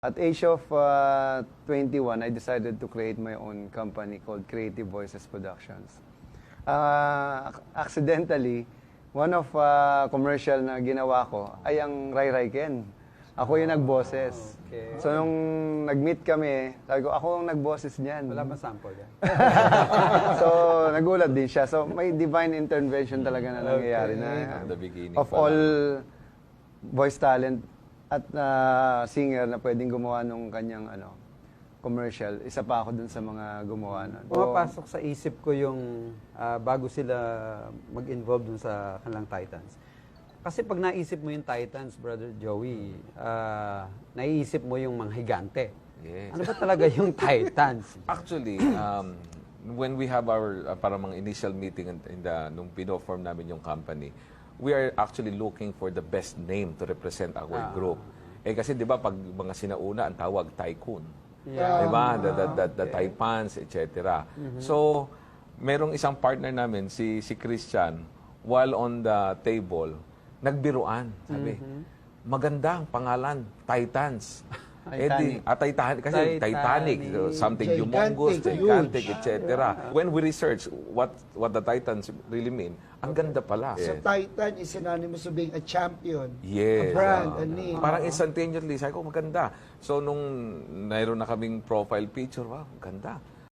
At age of 21, I decided to create my own company called Creative Voices Productions. Accidentally, one of commercial na ginawa ko ay ang Ray Ray Ken. Ako yung nagboses. Okay. So nung nag-meet kami, sabi ko, ako ang nagboses niyan. Wala ba sample yan? So nagulat din siya. So may divine intervention talaga na nangyayari na From the beginning of pa all lang. voice talent at singer na pwedeng gumawa nung kanyang commercial. Isa pa ako dun sa mga gumawa nun. Pumapasok sa isip ko yung bago sila mag-involve dun sa kanilang Titans. Kasi pag naisip mo yung Titans, Brother Joey, naiisip mo yung mga higante. Yes. Ano ba talaga yung Titans? Actually, when we have our parang mga initial meeting nung pino-form namin yung company, we are actually looking for the best name to represent our group. Kasi 'di ba pag mga sinauna ang tawag tycoon. Yeah. 'Di ba? The Taipans, etc. So, merong isang partner namin si Christian, while on the table, nagbiruan, sabi. Maganda ang pangalan, Titans. Titanic. Kasi Titanic, something humongous, gigantic, etc. When we research what the Titans really mean, ang ganda pala. So Titan is synonymous to being a champion, Yes. a brand, a name. Parang instantaneously, sabi ko, maganda. So, nung mayroon na kaming profile picture, wow, maganda.